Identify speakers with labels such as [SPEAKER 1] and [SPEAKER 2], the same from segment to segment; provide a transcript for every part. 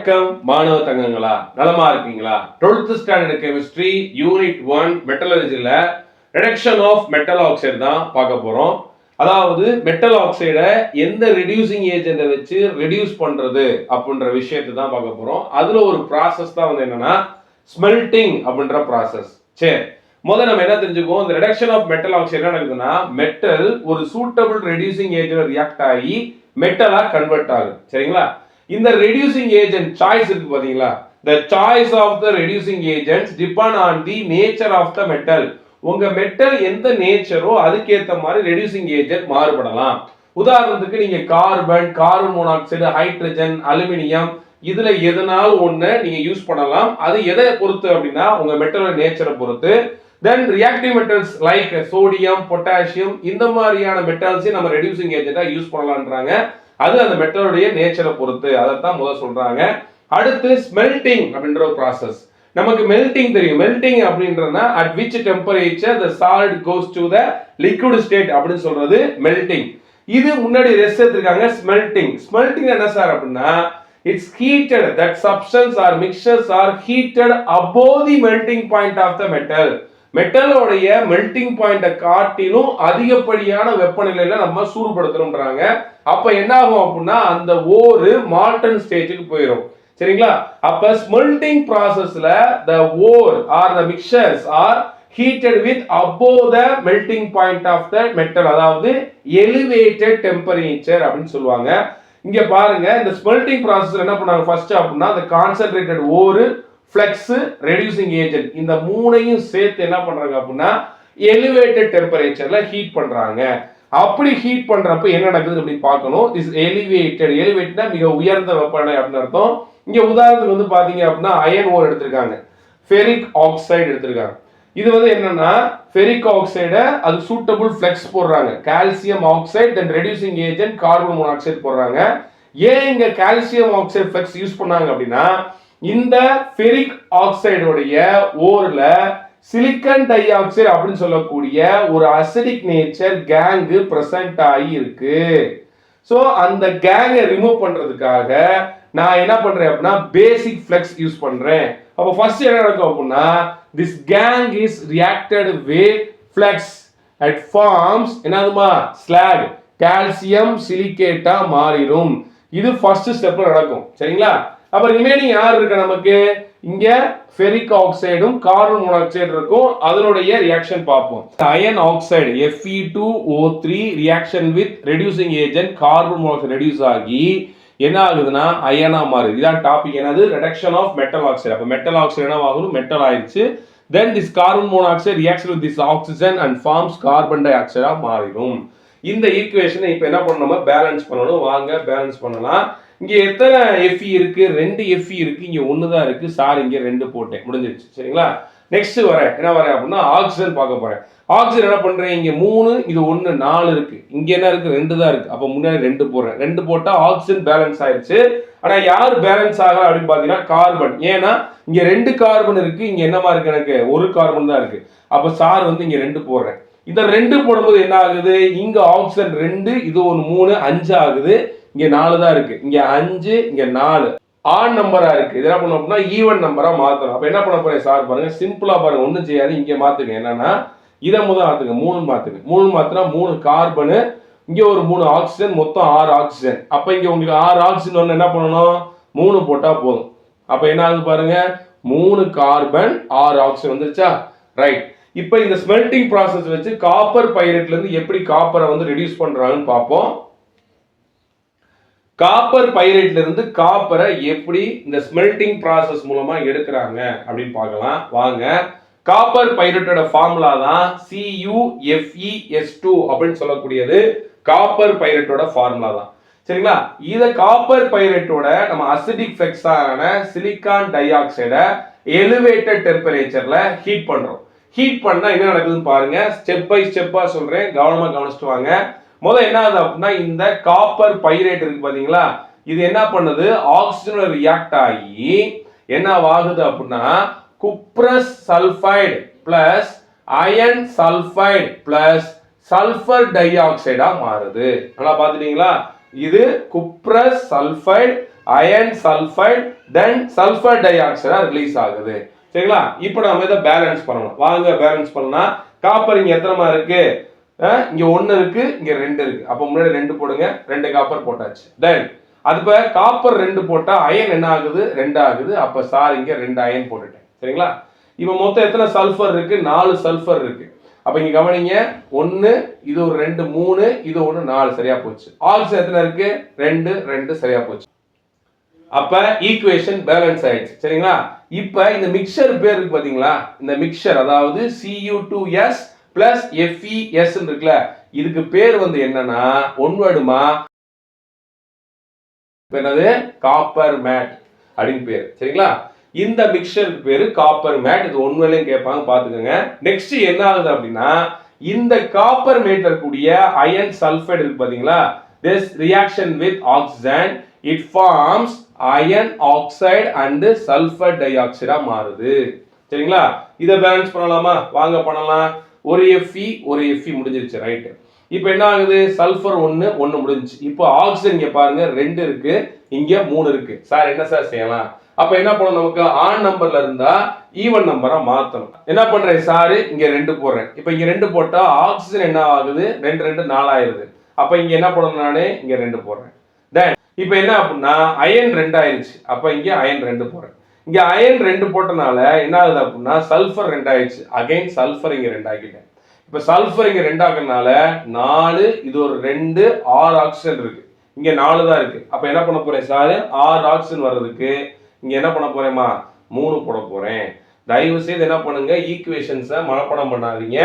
[SPEAKER 1] வணக்கம் மாணவ தங்கங்களா, நலமா இருக்கீங்களா? 12th ஸ்டாண்டர்ட் கெமிஸ்ட்ரி யூனிட் 1 மெட்டலர்ஜில ரிடக்ஷன் ஆஃப் மெட்டல் ஆக்சைடு தான் பார்க்க போறோம். அதாவது மெட்டல் ஆக்சைடை எந்த ரெடியூசிங் ஏஜென்ட்டை வச்சு ரெடியூஸ் பண்றது அப்படின்ற விஷயத்தை தான் பார்க்க போறோம். அதுல ஒரு ப்ராசஸ் தான் வந்து என்னன்னா ஸ்மெல்டிங் அப்படின்ற ப்ராசஸ். சரி, முதல்ல நம்ம என்ன தெரிஞ்சுக்குவோம், இந்த ரிடக்ஷன் ஆஃப் மெட்டல் ஆக்சைடு என்ன நடக்குதுன்னா, மெட்டல் ஒரு சூட்டபிள் ரெடியூசிங் ஏஜென்ட் ரியாக்ட் ஆகி மெட்டலா கன்வெர்ட் ஆகுது. சரிங்களா? இந்த reducing agent choice இருக்கு பாத்தீங்களா, the choice of the reducing agents depend on the nature of the metal. உங்க மெட்டல் எந்த நேச்சரோ அதுக்கேற்ற மாதிரி ரெடியூசிங் ஏஜென்ட் மாறுபடலாம். உதாரணத்துக்கு நீங்க கார்பன் மோனாக்சைடு, ஹைட்ரஜன், அலுமினியம் இதுல எதனாலும் ஒண்ணு நீங்க யூஸ் பண்ணலாம். அது எதை பொறுத்து அப்படின்னா உங்க மெட்டலோட நேச்சரை பொறுத்து. Then reactive metals like sodium, potassium இந்த மாதிரியான மெட்டல்ஸையும் நம்ம ரெடியூசிங் ஏஜென்ட்டா யூஸ் பண்ணலாம்ன்றாங்க. அது அந்த மெட்டலுடைய நேச்சரை பொறுத்து. அதைத்தான் முதல்ல சொல்றாங்க. அடுத்து ஸ்மெல்டிங் அப்படின்ற ஒரு ப்ராசஸ். நமக்கு மெல்டிங் தெரியும். மெல்டிங் அப்படின்றதுனா at which temperature the solid goes to the liquid state அப்படின்னு சொல்றது மெல்டிங். இது முன்னாடி ரெஸ்ட் எடுத்துருக்காங்க ஸ்மெல்டிங். ஸ்மெல்டிங் என்ன சார் அப்படின்னா, it's heated, that substance or mixtures are heated above the melting point of the metal. மெட்டலோடைய melting பாயிண்ட காட்டிலும் அதிகப்படியான வெப்பநிலையில நம்ம சூடுபடுத்தணும்ன்றாங்க. அப்ப என்ன ஆகும் அப்படின்னா அந்த ஓர் மால்டன் ஸ்டேஜுக்கு போயிடும். சரிங்களா? அப்ப ஸ்மெல்டிங் ப்ராசஸ்ல the ore or the mixtures are heated with above the melting point of the metal, அதாவது elevated temperature அப்படின்னு சொல்லுவாங்க. இங்க பாருங்க, இந்த ஸ்மெல்டிங் ப்ராசஸ்ல என்ன பண்ணாங்க ஃபர்ஸ்ட் அப்படின்னா, the concentrated ore, flux, reducing agent இந்த மூணையும் சேர்த்து என்ன பண்றாங்க அப்படின்னா எலிவேட்டட் டெம்பரேச்சர்ல ஹீட் பண்றாங்க. அப்படி ஹீட் பண்றப்ப என்ன நடக்குது அப்படின்னு பார்க்கணும். இஸ் எலிவேட்டட்னா மிக உயர்ந்த வெப்பநிலை அப்படின்னு அர்த்தம். இங்க உதாரணத்துக்கு வந்து பாத்தீங்க அப்படின்னா அயன் ஓர் எடுத்திருக்காங்க, ஃபெரிக் ஆக்சைடு எடுத்திருக்காங்க. இது வந்து என்னன்னா ஃபெரிக் ஆக்சைடை அது சூட்டபிள் ஃப்ளக்ஸ் போடுறாங்க, கால்சியம் ஆக்சைடு, தென் ரெடியூசிங் ஏஜென்ட் கார்பன் மோனாக்சைடு போடுறாங்க. ஏன் இங்க கால்சியம் ஆக்சைடு ஃப்ளக்ஸ் யூஸ் பண்ணாங்க அப்படின்னா, இந்த ஃபெரிக் ஆக்சைடுடைய ஓர்ல சிலிக்கான் டை ஆக்சைடு அப்படின்னு சொல்லக்கூடிய ஒரு அசிடிக் நேச்சர் கேங் பிரசன்ட் ஆகி இருக்கு. சோ அந்த கேங்கை ரிமூவ் பண்றதுக்காக நான் என்ன பண்றேன் அப்படின்னா பேசிக் ஃப்ளக்ஸ் யூஸ் பண்றேன். அப்ப ஃபர்ஸ்ட் என்ன நடக்கும் அப்படின்னா, this gangue is reacted with flux and forms என்னதுமா ஸ்லாக், கால்சியம் சிலிகேட்டா மாறிடும். இது ஃபர்ஸ்ட் ஸ்டெப்ல நடக்கும். சரிங்களா? அப்ப ரிமைனிங் யார் இருக்கு நமக்கு, இங்க ஃபெரிக் ஆக்சைடும் கார்பன் மோனாக்சைடு இருக்கும். அதனுடைய ரியாக்ஷன் பார்ப்போம். Iron oxide Fe2O3 reaction with reducing agent carbon monoxide reduce ஆகி என்ன ஆகுதுன்னா அயனா மாறுது. இதான் டாபிக். என்னது ரிடக்ஷன் ஆஃப் மெட்டல் ஆக்சைடு. அப்ப மெட்டல் ஆக்சைடு என்ன ஆகும், மெட்டல் ஆயிடுச்சு. then this carbon monoxide reacts with this oxygen and forms carbon dioxide மாறிடும். இந்த ஈக்குவேஷனை இப்போ என்ன பண்ணணும், பேலன்ஸ் பண்ணணும். வாங்க பேலன்ஸ் பண்ணலாம். இங்க எத்தனை Fe இருக்கு, 2 Fe இருக்கு. இங்க 1 தான் இருக்கு. சார் இங்க 2 போட்டேன், முடிஞ்சிருச்சு. சரிங்களா? நெக்ஸ்ட் வரேன் என்ன வரேன் அப்படின்னா ஆக்சிஜன் பார்க்க போறேன். ஆக்சிஜன் என்ன பண்றேன், இங்க 3 இது 1 4 இருக்கு. இங்க என்ன இருக்கு, 2 தான் இருக்கு. அப்ப முன்னாடி 2 போடுறேன். 2 போட்டா ஆக்சிஜன் பேலன்ஸ் ஆயிருச்சு. ஆனா யார் பேலன்ஸ் ஆகல அப்படின்னு பாத்தீங்கன்னா கார்பன். ஏன்னா இங்க 2 கார்பன் இருக்கு, இங்க என்னமா இருக்கு, எனக்கு 1 கார்பன் தான் இருக்கு. அப்ப சார் வந்து இங்க 2 போடுறேன். இந்த 2 போடும்போது என்ன ஆகுது, இங்க ஆக்சிஜன் 2 இது 1 3 5 ஆகுது. இங்க 4 தான் இருக்கு. இங்க 5 இங்க 4 ஆட் நம்பரா இருக்கு. இது என்ன பண்ணணும் அப்படின்னா ஈவன் நம்பரா மாத்தணும். அப்ப என்ன பண்ண போறேன் சார் பாருங்க, சிம்பிளா பாருங்க, ஒண்ணும் செய்யாது. இங்க மாத்துங்க. என்னன்னா இதை முதல் மாத்துங்க, 3 மாத்துங்க. 3 மாத்தினா 3 கார்பனு, இங்க ஒரு 3 ஆக்சிஜன், மொத்தம் 6 ஆக்சிஜன். அப்ப இங்க உங்களுக்கு 6 ஆக்சிஜன் வந்து என்ன பண்ணணும், 3 போட்டா போதும். அப்ப என்ன ஆகுது பாருங்க, 3 கார்பன் 6 ஆக்சிஜன் வந்துருச்சா? ரைட். இப்ப இந்த ஸ்மெல்டிங் ப்ராசஸ் வச்சு காப்பர் பைரேட்ல இருந்து எப்படி காப்பரை வந்து ரெடியூஸ் பண்றாங்கன்னு பார்ப்போம். காப்பர் பைரேட்ல இருந்து காப்பரை எப்படி இந்த ஸ்மெல்டிங் ப்ராசஸ் மூலமா எடுக்கிறாங்க அப்படின்னு பார்க்கலாம். வாங்க. காப்பர் பைரேட்டோட ஃபார்முலா தான் CuFeS2 அப்படின்னு சொல்லக்கூடியது காப்பர் பைரேட்டோட ஃபார்முலா தான். சரிங்களா? இத காப்பர் பைரேட்டோட நம்ம அசிடிக் ஃப்ளக்ஸான சிலிக்கான் டை ஆக்சைடை எலிவேட்டட் டெம்பரேச்சர்ல ஹீட் பண்றோம். ஹீட் பண்ணா என்ன நடக்குதுன்னு பாருங்க. ஸ்டெப் பை ஸ்டெப்பா சொல்றேன், கவனமா கவனிச்சுட்டு வாங்க. முதல்ல என்ன ஆகுது அப்படின்னா, இந்த காப்பர் பைரேட் இருக்கு பாத்தீங்களா, இது என்ன பண்ணுது, ஆக்சிஜனோட ரியாக்ட் ஆகி என்ன ஆகுது அப்படின்னா cuprous sulphide plus iron sulphide plus sulphur டை ஆக்சைடா மாறுது. நல்லா பாத்துட்டீங்களா? இது cuprous sulphide iron sulphide then sulphur டை ஆக்சைடா ரிலீஸ் ஆகுது. சரிங்களா? இப்போ நம்ம இதை பேலன்ஸ் பண்ணணும். வாங்க பேலன்ஸ் பண்ணலாம். காப்பர் இங்க எத்தனைமா இருக்கு? இங்க 1 இருக்கு, இங்க 2 இருக்கு. அப்ப முன்னாடி 2 போடுங்க. 2 காப்பர் போட்டாச்சு. தென் அது இப்ப காப்பர் 2 போட்டா அயன் என்ன ஆகுது? 2 ஆகுது. அப்ப சார் இங்க 2 அயன் போட்டுட்டேன். சரிங்களா? இப்ப மொத்தம் எத்தனை சல்ஃபர் இருக்கு? 4 சல்ஃபர் இருக்கு. அப்ப இங்க கவனிங்க, 1 இது ஒரு 2 3 இது 1 4 சரியா போச்சு. ஆக்சிஜன் எத்தனை இருக்கு? 2 2 சரியா போச்சு. அப்ப ஈக்குவேஷன் பேலன்ஸ் ஆயிடுச்சு. சரிங்களா? இப்ப இந்த மிக்சர் பேர் இருக்கு பாத்தீங்களா? இந்த மிக்சர் அதாவது Cu2s plus FeS இருக்குல்ல, இதுக்கு பேர் வந்து என்னன்னா ஒன் வேர்டுமா என்னது? காப்பர் மேட் அப்படின்னு பேர். சரிங்களா? இந்த மிக்சருக்கு பேரு காப்பர் மேட். இது ஒன் வேர்ட்லயும் கேட்பாங்க, பாத்துக்கோங்க. நெக்ஸ்ட் என்ன ஆகுது அப்படின்னா, இந்த காப்பர் மேட்ல இருக்கக்கூடிய அயன் சல்ஃபைடு இருக்கு பாத்தீங்களா, this reaction with oxygen it forms iron oxide and sulfur dioxide மாறுது. சரிங்களா? இதை பேலன்ஸ் பண்ணலாமா? வாங்க பண்ணலாம். ஒரு Fe ஒரு Fe முடிஞ்சிருச்சு. ரைட். இப்போ என்ன ஆகுது? சல்ஃபர் 1 முடிஞ்சிச்சு. இப்போ ஆக்சிஜன் இங்க பாருங்க 2 இருக்கு, இங்க 3 இருக்கு. சார் என்ன சார் செய்யலாம்? அப்ப என்ன பண்ணணும்? நமக்கு ஆன் நம்பர்ல இருந்தா ஈவன் நம்பரா மாத்தணும். என்ன பண்றேன் சார்? இங்க 2 போடுறேன். இப்போ இங்க 2 போட்டா ஆக்சிஜன் என்ன ஆகுது? 2 2 4 ஆயிருது. அப்ப இங்க என்ன பண்ணணும்? நானே இங்க 2 போடுறேன். தென் இப்போ என்ன அப்படின்னா அயன் 2 ஆயிருச்சு. அப்ப இங்க அயன் 2 போடுறேன். இங்க அயன் 2 போட்டனால என்ன ஆகுது அப்படின்னா சல்ஃபர் 2 ஆயிடுச்சு. அகைன் சல்ஃபர் இங்க 2 ஆக்கிட்டேன். இப்ப சல்ஃபர் இங்க 2 ஆக்குறதுனால 4 இது ஒரு 2 6 ஆக்சிஜன் இருக்கு. இங்க 4 தான் இருக்கு. அப்ப என்ன பண்ண போறேன் சார்? 6 ஆக்சிஜன் வர்றதுக்கு இங்க என்ன பண்ண போறேமா? 3 போட போறேன். தயவு செய்து என்ன பண்ணுங்க, ஈக்குவேஷன்ஸை மனப்பாடம் பண்ணாதீங்க.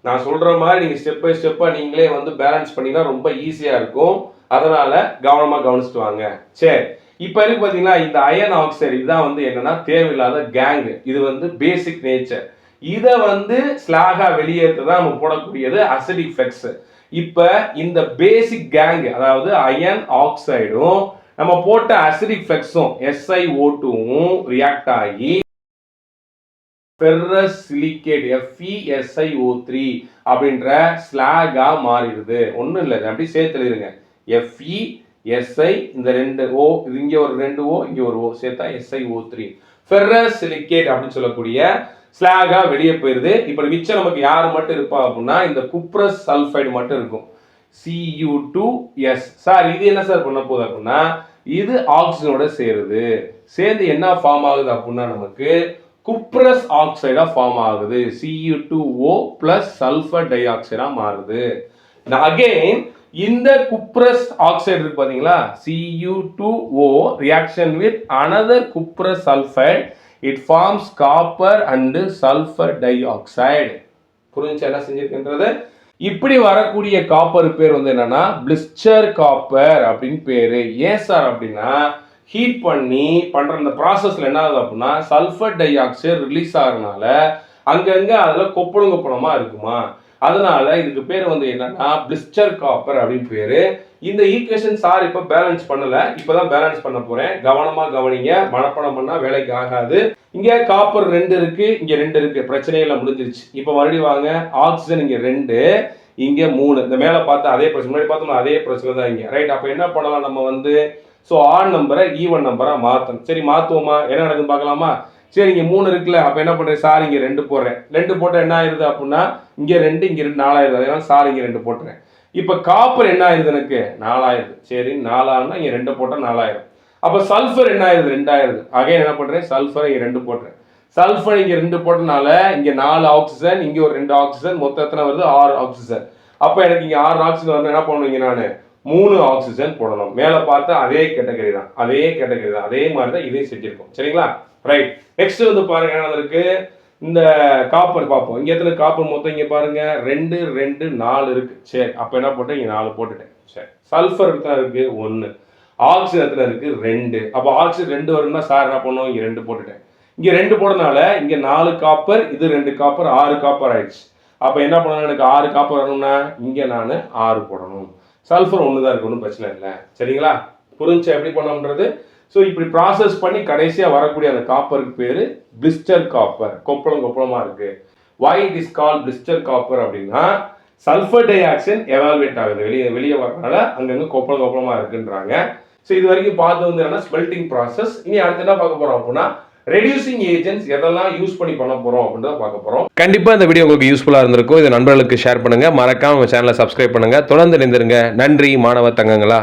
[SPEAKER 1] நான் சொல்ற மாதிரி நீங்க ஸ்டெப் பை ஸ்டெப்பா நீங்களே வந்து பேலன்ஸ் பண்ணீங்கன்னா ரொம்ப ஈஸியா இருக்கும். அதனால கவனமா கவனிச்சுட்டு வாங்க. சரி, இப்ப இருக்கு பாத்தீங்கன்னா இந்த அயன் ஆக்சைடு இதுதான் வந்து என்னன்னா தேவையில்லாத கேங். இது வந்து பேசிக் நேச்சர். இத வந்து ஸ்லாகா வெளியேற்றதான் நம்ம போடக்கூடியது அசிடிக் ஃப்ளக்ஸ். இப்ப இந்த பேசிக் கேங் அதாவது அயன் ஆக்சைடும் நம்ம போட்ட அசிடிக் ஃப்ளக்ஸும் SiO2வும் ரியாக்ட் ஆகி ஃபெரஸ் சிலிகேட் FeSiO3 அப்படின்ற ஸ்லாகா மாறிடுது. ஒன்றும் இல்லை, அப்படி சேர்த்து எழுதுங்க. FeSi இந்த 2 O, இங்க ஒரு 2 O, இங்க ஒரு O சேர்த்தா SiO3 ஃபெரஸ் சிலிகேட் அப்படின்னு சொல்லக்கூடிய ஸ்லாகா வெளியே போயிருது. இப்போ மிச்சம் நமக்கு யார் மட்டும் இருப்பா அப்படின்னா இந்த குப்ரஸ் சல்ஃபைடு மட்டும் இருக்கும். Cu2s. சார் இது என்ன சார் பண்ண போகுது அப்படின்னா இது ஆக்சிஜனோட சேருது. சேர்ந்து என்ன ஃபார்ம் ஆகுது அப்படின்னா நமக்கு குப்ரஸ் ஆக்சைடா ஃபார்ம் ஆகுது. Cu2O plus சல்ஃபர் டை ஆக்சைடா மாறுது. அகைன் இந்த குப்ரஸ் ஆக்சைடு இருக்கு பாத்தீங்களா, Cu2O reaction with another cuprous sulfide it forms copper and sulfur dioxide. புரிஞ்சு என்ன செஞ்சிருக்கின்றது? இப்படி வரக்கூடிய காப்பர் பேர் வந்து என்னன்னா பிளிஸ்டர் காப்பர் அப்படின்னு பேரு. ஏன் சார் அப்படின்னா ஹீட் பண்ணி பண்ற அந்த ப்ராசஸ்ல என்ன ஆகுது அப்படின்னா சல்ஃபர் டை ஆக்சைடு ரிலீஸ் ஆகிறதுனால அங்கங்க அதுல கொப்பளமா இருக்குமா, அதனால இதுக்கு பேர் வந்து என்னன்னா பிளிஸ்டர் காப்பர் அப்படின்னு பேரு. இந்த ஈக்குவேஷன் சார் இப்ப பேலன்ஸ் பண்ணல, இப்பதான் பேலன்ஸ் பண்ண போறேன். கவனமா கவனிங்க, மனப்பாடம் பண்ணா வேலைக்கு ஆகாது. இங்க காப்பர் 2 இருக்கு, இங்க 2 இருக்கு, பிரச்சனையில முடிஞ்சிருச்சு. இப்ப மறுபடியும் வாங்க, ஆக்சிஜன் இங்க 2 இங்க 3, இந்த மேல பார்த்தா அதே பிரச்சனை, முன்னாடி பார்த்தோம்னா அதே பிரச்சனை தான் இங்க. ரைட். அப்ப என்ன பண்ணலாம் நம்ம வந்து ஸோ ஆட் நம்பரை ஈவன் நம்பரா மாற்றணும். சரி மாத்துவோமா? என்ன நடக்குன்னு பார்க்கலாமா? சரி இங்க 3 இருக்குல்ல, அப்ப என்ன பண்றேன் சார் இங்க 2 போடுறேன். 2 போட்டா என்ன ஆயிருது அப்படின்னா இங்க 2 இங்க 2 4 ஆயிருது. அதனால சார் இங்க 2 போட்டுறேன். இப்ப காப்பர் என்ன ஆயிருது? எனக்கு 4 ஆயிருது. சரி 4 ஆனா இங்க 2 போட்டா 4 ஆயிரும். அப்ப சல்ஃபர் என்ன ஆயிருது? 2 ஆயிருது. அகைன் என்ன பண்றேன்? சல்ஃபர் இங்க 2 போட்டுறேன். சல்ஃபர் இங்க 2 போட்டனால இங்க 4 ஆக்சிஜன், இங்க ஒரு 2 ஆக்சிஜன், மொத்தம் எத்தனை வருது? 6 ஆக்சிஜன். அப்ப எனக்கு இங்க 6 ஆக்சிஜன் வந்து என்ன பண்ணுவீங்க? நானு 3 ஆக்சிஜன் போடணும். மேல பார்த்தா அதே கேட்டகரி தான், அதே மாதிரி தான் இதையும் செஞ்சிருக்கோம். சரிங்களா? ரைட். நெக்ஸ்ட் வந்து பாருங்க என்ன இருக்கு, இந்த காப்பர் பார்ப்போம். இங்க எத்தனை காப்பர் மொத்தம் இங்க பாருங்க 2 2 4 இருக்கு. சரி அப்ப என்ன போட்டேன்? இங்க 4 போட்டுட்டேன். சரி சல்ஃபர் எத்தனை இருக்கு? 1. ஆக்சிஜன் எத்தனை இருக்கு? 2. அப்ப ஆக்சிஜன் 2 வரும்னா சார் என்ன பண்ணுவோம்? இங்க 2 போட்டுட்டேன். இங்க 2 போடனால இங்க 4 காப்பர், இது 2 காப்பர், 6 காப்பர் ஆயிடுச்சு. அப்ப என்ன பண்ணணும்? எனக்கு 6 காப்பர் வரணும்னா இங்க நான் 6 போடணும். சல்ஃபர் 1 தான் இருக்கு, ஒன்றும் பிரச்சனை இல்லை. சரிங்களா? புரிஞ்சா எப்படி பண்ணணும்ன்றது? ஸோ இப்படி ப்ராசஸ் பண்ணி கடைசியா வரக்கூடிய அந்த காப்பருக்கு பேரு பிளிஸ்டர் காப்பர். கொப்பளமா இருக்கு. why it is called blister copper அப்படின்னா சல்ஃபர் டை ஆக்சைடு எவால்வேட் ஆகுது, வெளியே வரனால அங்கங்க கொப்பளமா இருக்குன்றாங்க. ஸோ இது வரைக்கும் பார்த்து வந்து என்னன்னா ஸ்மெல்டிங் ப்ராசஸ். இனி அடுத்து என்ன பார்க்க போறோம் அப்படின்னா ரெடியூசிங் ஏஜென்ட்ஸ் எதெல்லாம் யூஸ் பண்ணி பண்ண போறோம் அப்படின்றத பார்க்க போறோம். கண்டிப்பா இந்த வீடியோ உங்களுக்கு யூஸ்ஃபுல்லா இருந்திருக்கும். இதை நண்பர்களுக்கு ஷேர் பண்ணுங்க. மறக்காம நம்ம சேனலை சப்ஸ்கிரைப் பண்ணுங்க. தொடர்ந்து இணைந்திருங்க. நன்றி மாணவ தங்கங்களா.